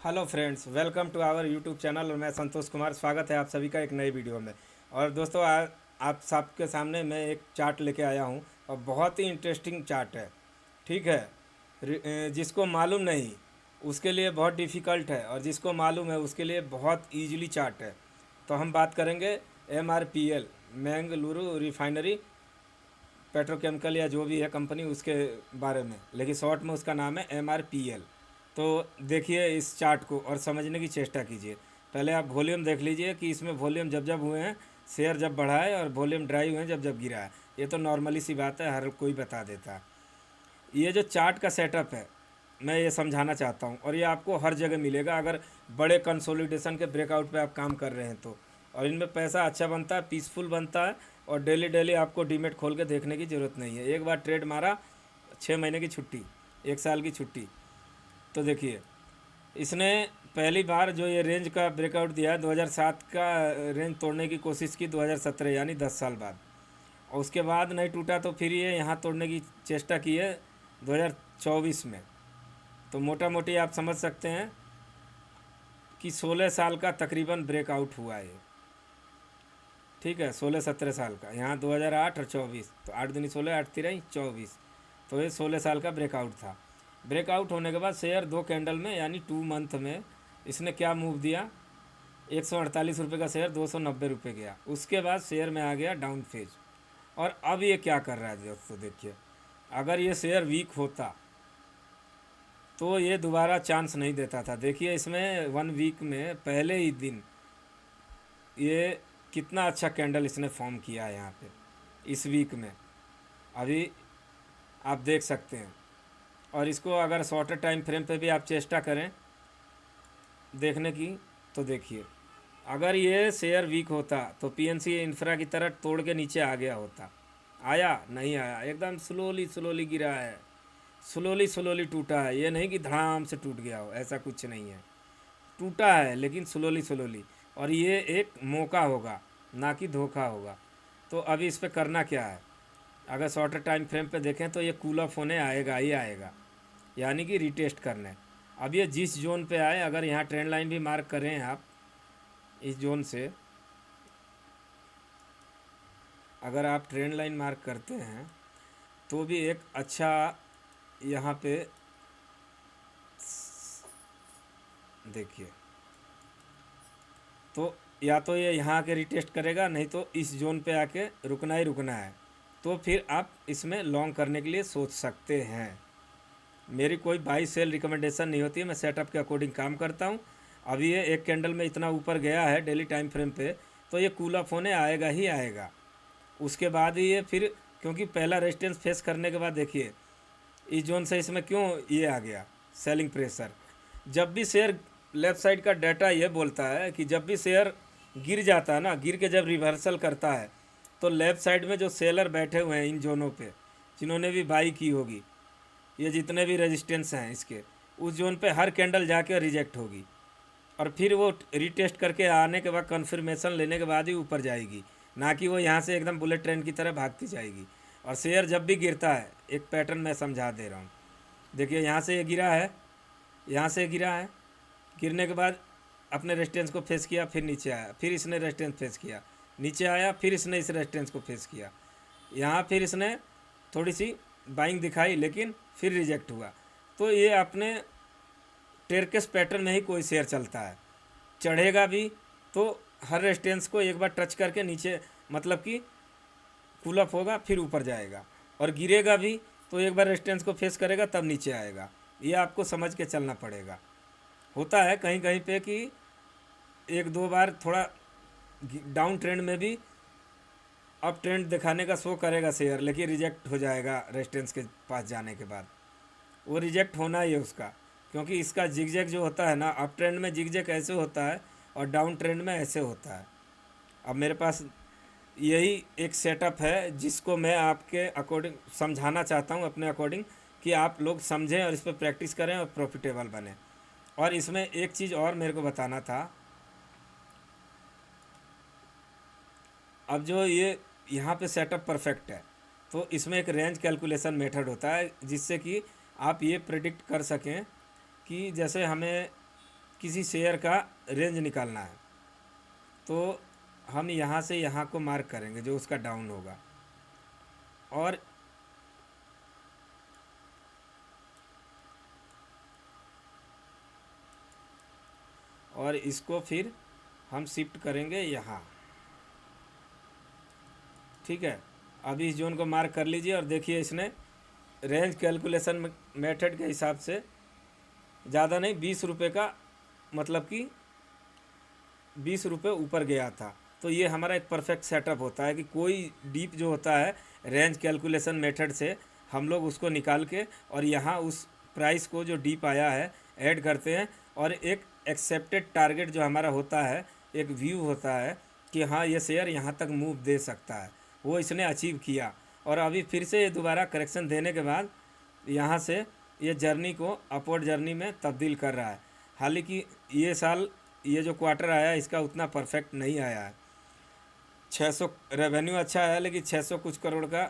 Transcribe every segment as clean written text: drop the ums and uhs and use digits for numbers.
Hello friends, welcome to our YouTube channel और मैं संतोष कुमार। स्वागत है आप सभी का एक नई वीडियो में। और दोस्तों, आप सबके सामने मैं एक चार्ट लेके आया हूँ और बहुत ही इंटरेस्टिंग चार्ट है। ठीक है। जिसको मालूम नहीं उसके लिए बहुत डिफ़िकल्ट है, और जिसको मालूम है उसके लिए बहुत इजीली चार्ट है। तो हम बात करेंगे MRPL, मैंगलुरु रिफाइनरी पेट्रोकेमिकल या जो भी है कंपनी, उसके बारे में, लेकिन शॉर्ट में उसका नाम है MRPL। तो देखिए इस चार्ट को और समझने की चेष्टा कीजिए। पहले आप वॉल्यूम देख लीजिए कि इसमें वॉल्यूम जब जब हुए हैं, शेयर जब बढ़ा है, और वॉल्यूम ड्राई हुए हैं जब जब गिरा है। ये तो नॉर्मली सी बात है, हर कोई बता देता है। ये जो चार्ट का सेटअप है, मैं ये समझाना चाहता हूँ, और ये आपको हर जगह मिलेगा अगर बड़े कंसोलिडेशन के ब्रेकआउट पे आप काम कर रहे हैं तो। और इनमें पैसा अच्छा बनता है, पीसफुल बनता है, और डेली डेली आपको डीमेट खोल के देखने की ज़रूरत नहीं है। एक बार ट्रेड मारा, 6 महीने की छुट्टी, 1 साल की छुट्टी। तो देखिए, इसने पहली बार जो ये रेंज का ब्रेकआउट दिया है, 2007 का रेंज तोड़ने की कोशिश की 2017, यानी 10 साल बाद। और उसके बाद नहीं टूटा तो फिर ये यहाँ तोड़ने की चेष्टा की है 2024 में। तो मोटा मोटी आप समझ सकते हैं कि 16 साल का तकरीबन ब्रेकआउट हुआ है। ठीक है, 16-17 साल का। यहाँ 2008 और 24, तो 8 दूनी 16, 8 तिराई 24। तो ये 16 साल का ब्रेकआउट था। ब्रेकआउट होने के बाद शेयर 2 कैंडल में, यानी 2 मंथ में, इसने क्या मूव दिया? 148 रुपये का शेयर 290 रुपये गया। उसके बाद शेयर में आ गया डाउन फेज। और अब ये क्या कर रहा है दोस्तों, देखिए। अगर ये शेयर वीक होता तो ये दोबारा चांस नहीं देता था। देखिए इसमें 1 वीक में पहले ही दिन ये कितना अच्छा कैंडल इसने फॉर्म किया है यहाँ पे इस वीक में। अभी आप देख सकते हैं। और इसको अगर शॉर्टर टाइम फ्रेम पे भी आप चेष्टा करें देखने की, तो देखिए, अगर ये शेयर वीक होता तो PNC इंफ्रा की तरह तोड़ के नीचे आ गया होता। आया नहीं आया, एकदम स्लोली स्लोली गिरा है, स्लोली स्लोली टूटा है। ये नहीं कि धड़ाम से टूट गया हो, ऐसा कुछ नहीं है। टूटा है लेकिन स्लोली स्लोली। और ये एक मौका होगा, ना कि धोखा होगा। तो अभी इस पर करना क्या है? अगर शॉर्टर टाइम फ्रेम पे देखें तो ये कूल ऑफ होने आएगा ही आएगा, यानी कि रिटेस्ट करने। अब ये जिस जोन पे आए, अगर यहाँ ट्रेंड लाइन भी मार्क करें आप, इस जोन से अगर आप ट्रेंड लाइन मार्क करते हैं तो भी एक अच्छा यहाँ पे देखिए, तो या तो ये यहाँ आके रिटेस्ट करेगा, नहीं तो इस जोन पे आके रुकना ही रुकना है। तो फिर आप इसमें लॉन्ग करने के लिए सोच सकते हैं। मेरी कोई बाई सेल रिकमेंडेशन नहीं होती है, मैं सेटअप के अकॉर्डिंग काम करता हूँ। अभी ये 1 कैंडल में इतना ऊपर गया है डेली टाइम फ्रेम पे, तो ये कूल ऑफ होने आएगा ही आएगा। उसके बाद ही ये फिर, क्योंकि पहला रेजिस्टेंस फेस करने के बाद देखिए इस जोन से इसमें क्यों ये आ गया सेलिंग प्रेशर। जब भी शेयर, लेफ़्ट साइड का डाटा ये बोलता है कि जब भी शेयर गिर जाता है ना, गिर के जब रिवर्सल करता है, तो लेफ़्ट साइड में जो सेलर बैठे हुए हैं इन जोनों पे, जिन्होंने भी बाई की होगी, ये जितने भी रेजिस्टेंस हैं इसके, उस जोन पे हर कैंडल जाके रिजेक्ट होगी। और फिर वो रीटेस्ट करके आने के बाद कन्फर्मेशन लेने के बाद ही ऊपर जाएगी, ना कि वो यहाँ से एकदम बुलेट ट्रेन की तरह भागती जाएगी। और शेयर जब भी गिरता है, एक पैटर्न मैं समझा दे रहा हूँ। देखिए यहाँ से ये गिरा है, यहाँ से गिरा है, गिरने के बाद अपने रेजिस्टेंस को फेस किया, फिर नीचे आया, फिर इसने रेजिस्टेंस फेस किया, नीचे आया, फिर इसने इस रेजिस्टेंस को फेस किया। यहाँ फिर इसने थोड़ी सी बाइंग दिखाई, लेकिन फिर रिजेक्ट हुआ। तो ये अपने टेरकेस पैटर्न में ही कोई शेयर चलता है। चढ़ेगा भी तो हर रेजिस्टेंस को एक बार टच करके नीचे, मतलब कि पुल अप होगा, फिर ऊपर जाएगा। और गिरेगा भी तो एक बार रेजिस्टेंस को फेस करेगा, तब नीचे आएगा। ये आपको समझ के चलना पड़ेगा। होता है कहीं कहीं पे कि 1-2 बार थोड़ा डाउन ट्रेंड में भी अप ट्रेंड दिखाने का शो करेगा शेयर, लेकिन रिजेक्ट हो जाएगा रेजिस्टेंस के पास जाने के बाद। वो रिजेक्ट होना ही है उसका, क्योंकि इसका जिगजैग जो होता है ना, अप ट्रेंड में जिगजैग ऐसे होता है और डाउन ट्रेंड में ऐसे होता है। अब मेरे पास यही एक सेटअप है जिसको मैं आपके अकॉर्डिंग समझाना चाहता हूँ, अपने अकॉर्डिंग, कि आप लोग समझें और इस पर प्रैक्टिस करें और प्रॉफिटेबल बने। और इसमें एक चीज़ और मेरे को बताना था। अब जो ये यहाँ पे सेटअप परफेक्ट है, तो इसमें एक रेंज कैलकुलेशन मेथड होता है, जिससे कि आप ये प्रिडिक्ट कर सकें कि जैसे हमें किसी शेयर का रेंज निकालना है तो हम यहाँ से यहाँ को मार्क करेंगे जो उसका डाउन होगा, और इसको फिर हम शिफ्ट करेंगे यहाँ। ठीक है, अभी इस जोन को मार्क कर लीजिए और देखिए इसने रेंज कैलकुलेशन मेथड के हिसाब से ज़्यादा नहीं 20 रुपये का, मतलब कि 20 रुपये ऊपर गया था। तो ये हमारा एक परफेक्ट सेटअप होता है कि कोई डीप जो होता है रेंज कैलकुलेशन मेथड से हम लोग उसको निकाल के और यहाँ उस प्राइस को जो डीप आया है ऐड करते हैं, और एक एक्सेप्टेड टारगेट जो हमारा होता है, एक व्यू होता है कि हाँ ये शेयर यहाँ तक मूव दे सकता है, वो इसने अचीव किया। और अभी फिर से ये दोबारा करेक्शन देने के बाद यहाँ से ये जर्नी को अपवर्ड जर्नी में तब्दील कर रहा है। हालांकि ये साल ये जो क्वार्टर आया इसका उतना परफेक्ट नहीं आया है। 600 रेवेन्यू अच्छा है, लेकिन 600 कुछ करोड़ का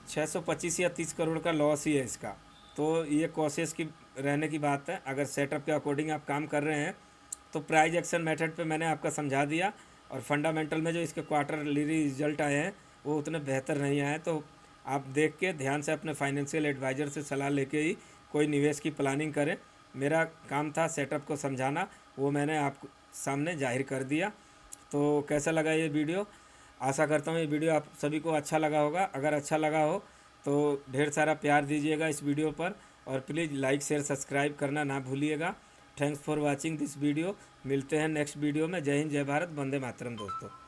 625 या 30 करोड़ का लॉस ही है इसका। तो ये कॉशियस की रहने की बात है। अगर सेटअप के अकॉर्डिंग आप काम कर रहे हैं तो प्राइस एक्शन मेथड पे मैंने आपका समझा दिया, और फंडामेंटल में जो इसके क्वार्टरली रिजल्ट आए हैं वो उतने बेहतर नहीं आए। तो आप देख के ध्यान से अपने फाइनेंशियल एडवाइज़र से सलाह लेके ही कोई निवेश की प्लानिंग करें। मेरा काम था सेटअप को समझाना, वो मैंने आप सामने जाहिर कर दिया। तो कैसा लगा ये वीडियो? आशा करता हूँ ये वीडियो आप सभी को अच्छा लगा होगा। अगर अच्छा लगा हो तो ढेर सारा प्यार दीजिएगा इस वीडियो पर, और प्लीज़ लाइक शेयर सब्सक्राइब करना ना भूलिएगा। Thanks for watching this video. मिलते हैं नेक्स्ट वीडियो में। जय हिंद, जय भारत, वंदे मातरम दोस्तों।